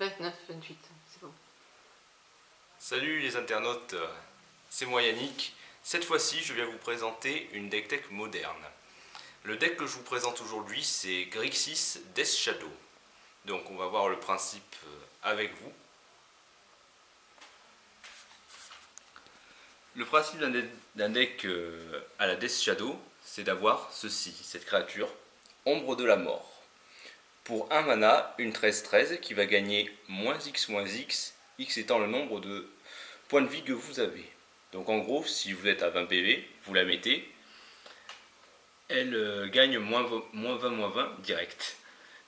29, 28, c'est bon. Salut les internautes, c'est moi Yannick. Cette fois-ci, je viens vous présenter une deck tech moderne. Le deck que je vous présente aujourd'hui, c'est Grixis Death Shadow. Donc on va voir le principe avec vous. Le principe d'un deck à la Death Shadow, c'est d'avoir ceci, cette créature, Ombre de la Mort. Pour 1 mana, une 13-13 qui va gagner -X, X étant le nombre de points de vie que vous avez. Donc en gros, si vous êtes à 20 PV, vous la mettez, elle gagne -20 direct.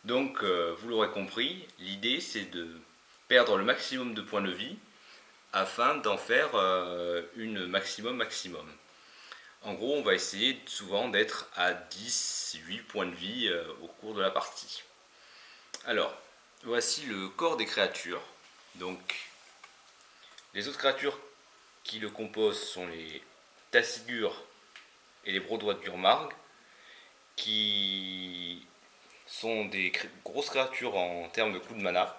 Donc vous l'aurez compris, l'idée c'est de perdre le maximum de points de vie afin d'en faire une maximum. En gros, on va essayer souvent d'être à 10-8 points de vie au cours de la partie. Alors, voici le corps des créatures. Donc, les autres créatures qui le composent sont les Tassigures et les Brodois de Gurmarg, qui sont des grosses créatures en termes de coût de mana,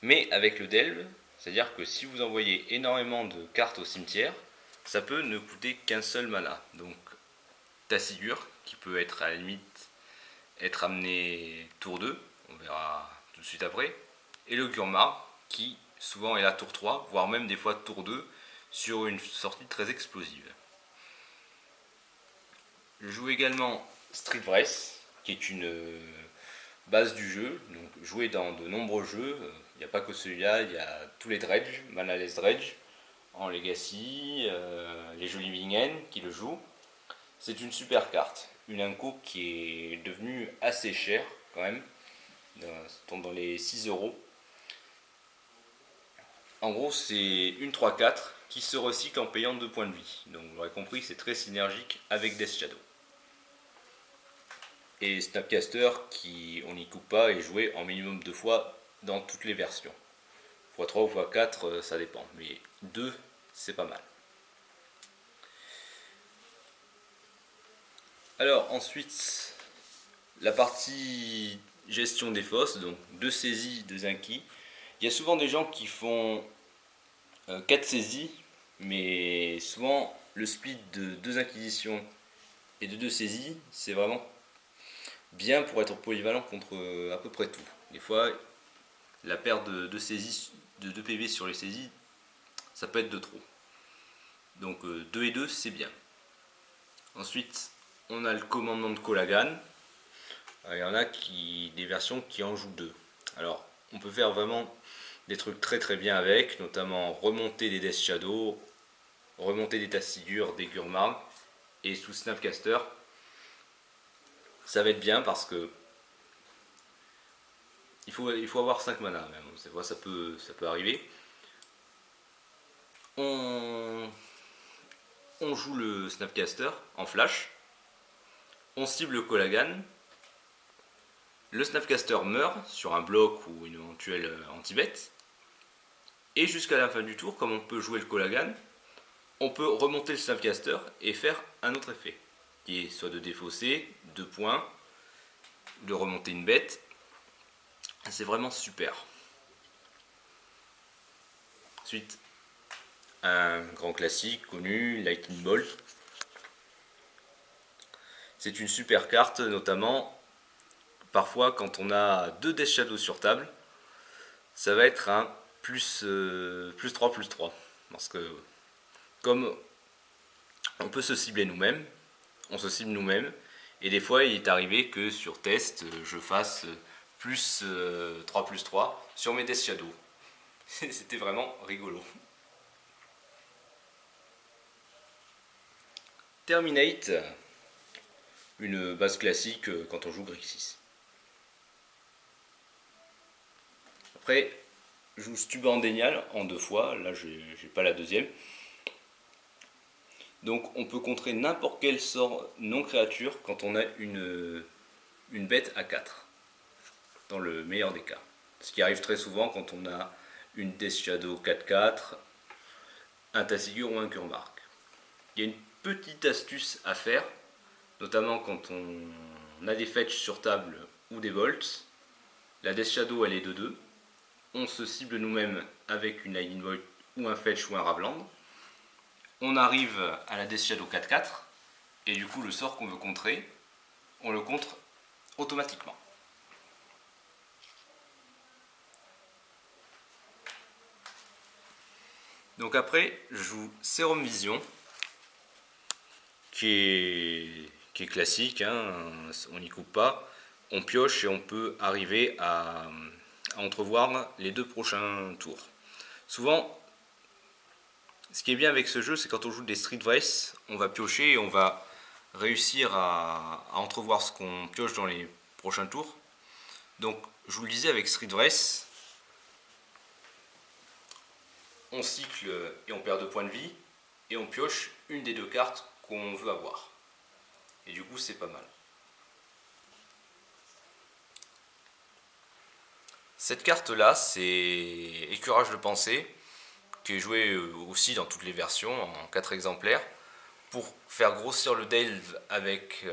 mais avec le delve, c'est-à-dire que si vous envoyez énormément de cartes au cimetière, ça peut ne coûter qu'un seul mana. Donc, Tassigure, qui peut être à la limite être amené tour 2, on verra tout de suite après, et le Gurmarg qui souvent est là tour 3, voire même des fois tour 2 sur une sortie très explosive. Je joue également Street Wraith, qui est une base du jeu, donc joué dans de nombreux jeux, il n'y a pas que celui-là, il y a tous les Dredge, Manaless Dredge, en Legacy, les Jolis Vingen qui le jouent. C'est une super carte, une inco qui est devenue assez chère quand même, dans les 6 euros. En gros, c'est une 3-4 qui se recycle en payant 2 points de vie. Donc vous l'aurez compris, c'est très synergique avec Death Shadow. Et Snapcaster qui, on n'y coupe pas, est joué en minimum 2 fois dans toutes les versions. x3 ou x4, ça dépend, mais 2, c'est pas mal. Alors ensuite, la partie gestion des fosses, donc 2 saisies, 2 inquis. Il y a souvent des gens qui font 4 saisies, mais souvent le split de 2 inquisitions et de 2 saisies, c'est vraiment bien pour être polyvalent contre à peu près tout. Des fois, la perte de 2 saisies, de 2 PV sur les saisies, ça peut être de trop. Donc 2 et 2, c'est bien. Ensuite, on a le commandement de Colagan. Il y en a des versions qui en jouent 2. Alors, on peut faire vraiment des trucs très bien avec, notamment remonter des Death Shadow, remonter des Tassigures, des Gurmarg, et sous Snapcaster, ça va être bien parce que il faut avoir 5 mana même, ça peut arriver. On joue le Snapcaster en flash, on cible le Colagan, le Snapcaster meurt sur un bloc ou une éventuelle anti-bête, et jusqu'à la fin du tour, comme on peut jouer le Colagan, on peut remonter le Snapcaster et faire un autre effet, qui est soit de défausser 2 points, de remonter une bête. C'est vraiment super. Ensuite, un grand classique connu, Lightning Bolt. C'est une super carte, notamment parfois quand on a 2 Death Shadow sur table, ça va être un +3/+3. Parce que comme on peut se cibler nous-mêmes, on se cible nous-mêmes, et des fois il est arrivé que sur test, je fasse +3/+3 sur mes Death Shadow. C'était vraiment rigolo. Terminate, une base classique quand on joue Grixis. Après, je joue Stubandénial en 2 fois, là j'ai pas la deuxième. Donc on peut contrer n'importe quel sort non créature quand on a une bête à 4, dans le meilleur des cas. Ce qui arrive très souvent quand on a une Death Shadow 4/4, un Tassigure ou un Gurmarg. Il y a une petite astuce à faire, notamment quand on a des fetch sur table ou des bolts. La Death Shadow elle est de 2, on se cible nous-mêmes avec une Lightning Bolt ou un Fetch ou un Ravland. On arrive à la Death Shadow 4-4 et du coup le sort qu'on veut contrer, on le contre automatiquement. Donc après, je joue Serum Vision, qui est classique, hein, on n'y coupe pas. On pioche et on peut arriver à entrevoir les 2 prochains tours. Souvent, ce qui est bien avec ce jeu, c'est quand on joue des Street Race, on va piocher et on va réussir à entrevoir ce qu'on pioche dans les prochains tours. Donc, je vous le disais, avec Street Race, on cycle et on perd 2 points de vie, et on pioche une des 2 cartes qu'on veut avoir. Et du coup, c'est pas mal. Cette carte-là, c'est Écœurage de pensée, qui est joué aussi dans toutes les versions, en 4 exemplaires, pour faire grossir le delve avec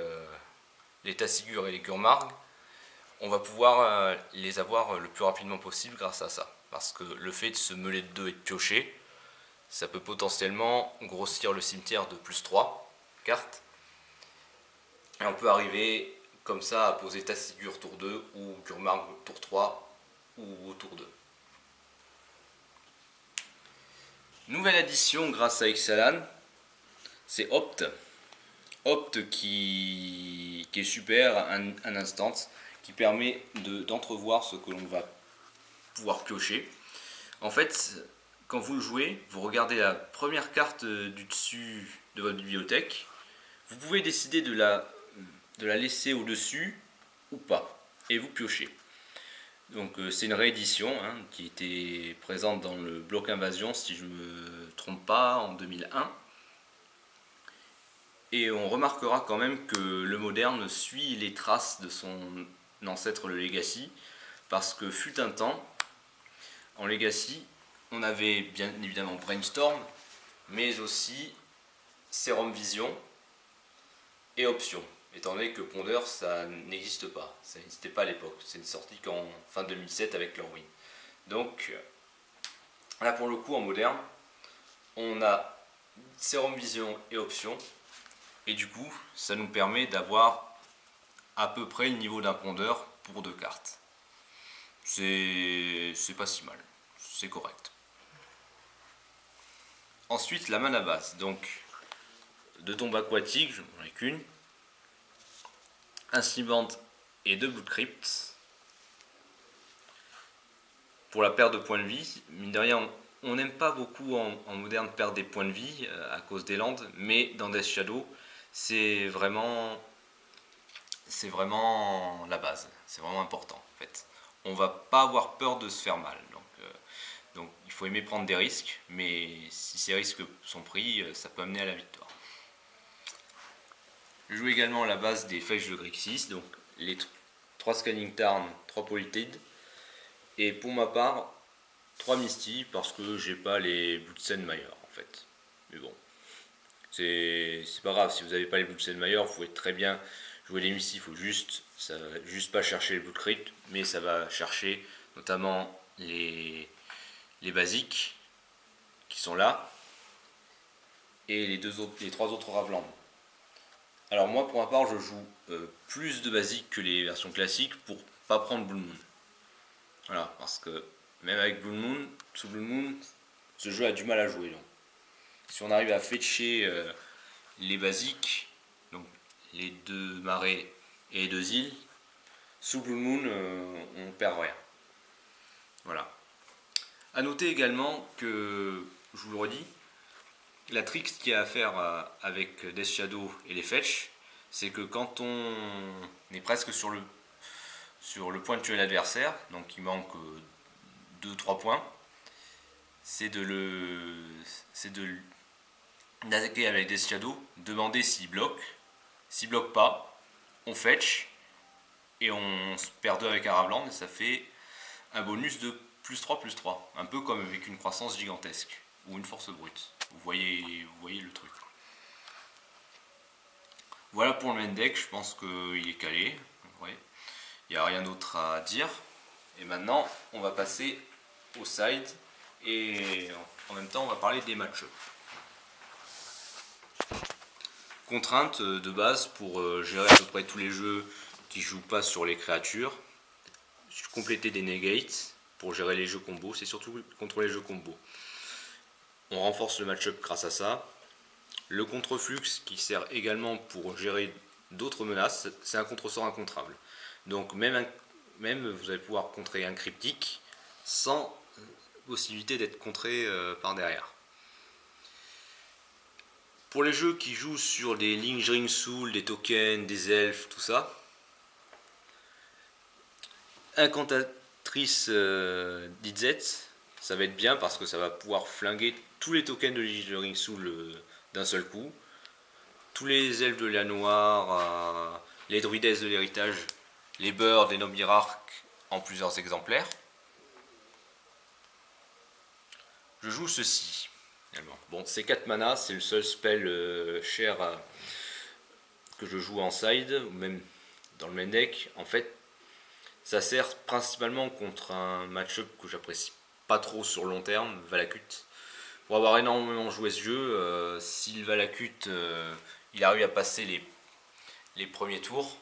les Tassigur et les Gurmarg. On va pouvoir les avoir le plus rapidement possible grâce à ça. Parce que le fait de se meuler de 2 et de piocher, ça peut potentiellement grossir le cimetière de plus 3 cartes. Et on peut arriver comme ça à poser Tassigur tour 2 ou Gurmarg tour 3 ou au tour 2. Nouvelle addition grâce à Ixalan, c'est Opt. Opt qui est super, un instant, qui permet d'entrevoir ce que l'on va pouvoir piocher. En fait, quand vous le jouez, vous regardez la première carte du dessus de votre bibliothèque. Vous pouvez décider de la laisser au-dessus ou pas, et vous piochez. Donc c'est une réédition qui était présente dans le bloc Invasion, si je ne me trompe pas, en 2001. Et on remarquera quand même que le moderne suit les traces de son ancêtre le Legacy, parce que fut un temps, en Legacy, on avait bien évidemment Brainstorm, mais aussi Serum Vision et Option. Étant donné que Ponder, ça n'existe pas. Ça n'existait pas à l'époque. C'est sorti qu'en fin 2007 avec l'Orwin. Donc, là pour le coup, en moderne, on a Serum Vision et Option. Et du coup, ça nous permet d'avoir à peu près le niveau d'un Ponder pour 2 cartes. C'est pas si mal. C'est correct. Ensuite, la mana base. Donc, 2 tombes aquatiques, je n'en ai qu'une. Un Sleepband et 2 Blood Crypt. Pour la perte de points de vie, mine de rien, on n'aime pas beaucoup en moderne perdre des points de vie à cause des landes, mais dans Death Shadow, c'est vraiment la base, c'est vraiment important en fait. On va pas avoir peur de se faire mal, donc il faut aimer prendre des risques, mais si ces risques sont pris, ça peut amener à la victoire. Je joue également à la base des Fetch de Grixis, donc les 3 Scanning Tarn, 3 Politade, et pour ma part, 3 Misty, parce que j'ai pas les Bloodsenmeyer en fait. Mais bon, c'est pas grave, si vous n'avez pas les Bloodsenmeyer, vous pouvez très bien jouer les Misty, il faut juste pas chercher les Blood Crypt, mais ça va chercher notamment les basiques qui sont là, et les 3 autres Ravland. Alors moi pour ma part je joue plus de basiques que les versions classiques pour pas prendre Blue Moon. Voilà, parce que même avec Blue Moon, sous Blue Moon, ce jeu a du mal à jouer. Donc. Si on arrive à fetcher les basiques, donc les 2 marais et les 2 îles, sous Blue Moon on perd rien. Voilà. A noter également que, je vous le redis, la trick qu'il y a à faire avec Death Shadow et les fetch, c'est que quand on est presque sur le point de tuer l'adversaire, donc il manque 2-3 points, c'est d'attaquer avec Death Shadow, demander s'il bloque. S'il bloque pas, on fetch et on se perd 2 avec un Ravland et ça fait un bonus de +3/+3, un peu comme avec une croissance gigantesque ou une force brute. Vous voyez le truc. Voilà pour le main deck, je pense qu'il est calé. Ouais. Il n'y a rien d'autre à dire. Et maintenant, on va passer au side et en même temps on va parler des match-up. Contraintes de base pour gérer à peu près tous les jeux qui jouent pas sur les créatures. Compléter des negates pour gérer les jeux combos, c'est surtout contre les jeux combos. On renforce le match-up grâce à ça. Le contreflux qui sert également pour gérer d'autres menaces, c'est un contresort incontrable. Donc même vous allez pouvoir contrer un cryptique sans possibilité d'être contré par derrière. Pour les jeux qui jouent sur des Lingering Soul, des tokens, des elfes, tout ça, incantatrice d'Izzet, ça va être bien parce que ça va pouvoir flinguer tous les tokens de Lingering Soul d'un seul coup. Tous les elfes de la noire, les druidesses de l'héritage, les birds, les nobles hiérarques en plusieurs exemplaires. Je joue ceci. Bon, c'est 4 mana, c'est le seul spell cher que je joue en side, ou même dans le main deck. En fait, ça sert principalement contre un match-up que j'apprécie pas trop sur le long terme, Valakut. Pour avoir énormément joué ce jeu, si le Valakut il arrive à passer les premiers tours,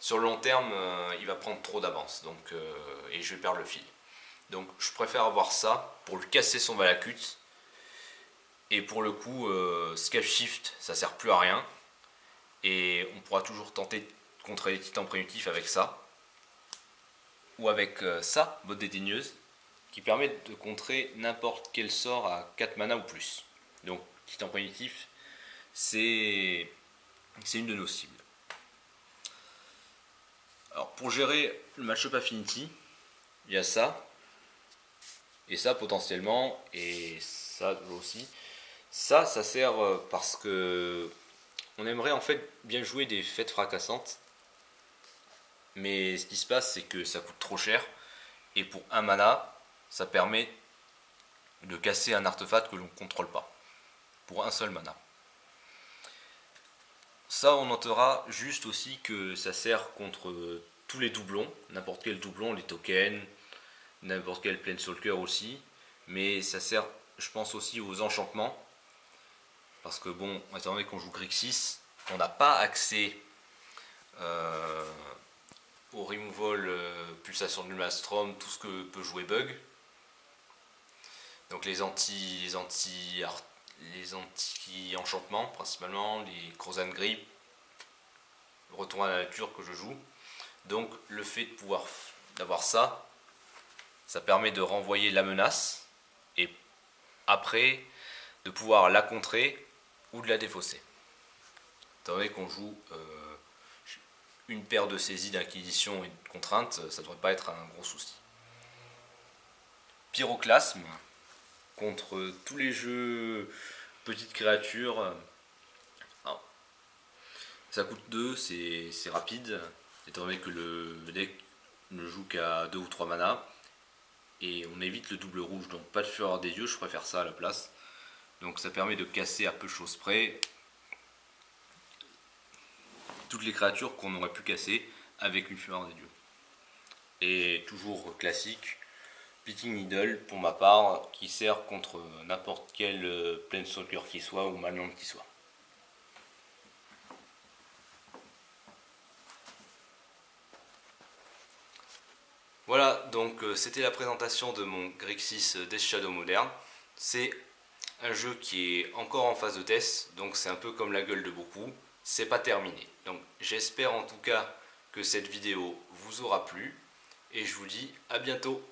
sur le long terme il va prendre trop d'avance et je vais perdre le fil. Donc je préfère avoir ça pour lui casser son Valakut. Et pour le coup, Scale Shift, ça sert plus à rien. Et on pourra toujours tenter de contrer les titans primitifs avec ça. Ou avec ça, botte dédaigneuse, qui permet de contrer n'importe quel sort à 4 mana ou plus. Donc, titan primitif, c'est une de nos cibles. Alors, pour gérer le match-up Affinity, il y a ça. Et ça potentiellement, et ça aussi. Ça sert parce que on aimerait en fait bien jouer des fêtes fracassantes. Mais ce qui se passe, c'est que ça coûte trop cher. Et pour un mana, ça permet de casser un artefact que l'on ne contrôle pas. Pour un seul mana. Ça, on notera juste aussi que ça sert contre tous les doublons. N'importe quel doublon, les tokens, n'importe quel Planeswalker aussi. Mais ça sert, je pense, aussi aux enchantements. Parce que bon, étant donné qu'on joue Grixis, on n'a pas accès au removal, pulsation du Maelstrom, tout ce que peut jouer Bug. Donc les anti-enchantements principalement, les Crozan Grip, retour à la nature que je joue. Donc le fait d'avoir ça, ça permet de renvoyer la menace et après de pouvoir la contrer ou de la défausser. Étant donné qu'on joue une paire de saisies d'inquisition et de contraintes, ça ne devrait pas être un gros souci. Pyroclasme, contre tous les jeux petites créatures, alors, ça coûte 2, c'est rapide, étant donné que le deck ne joue qu'à 2 ou 3 mana, et on évite le double rouge, donc pas de fureur des dieux, je préfère ça à la place. Donc ça permet de casser à peu de choses près toutes les créatures qu'on aurait pu casser avec une fureur des dieux. Et toujours classique, Pitting Needle pour ma part, qui sert contre n'importe quel Planeswalker qui soit ou Manland qui soit. Voilà, donc c'était la présentation de mon Grixis Death Shadow moderne. C'est un jeu qui est encore en phase de test, donc c'est un peu comme la gueule de beaucoup, c'est pas terminé. Donc j'espère en tout cas que cette vidéo vous aura plu, et je vous dis à bientôt.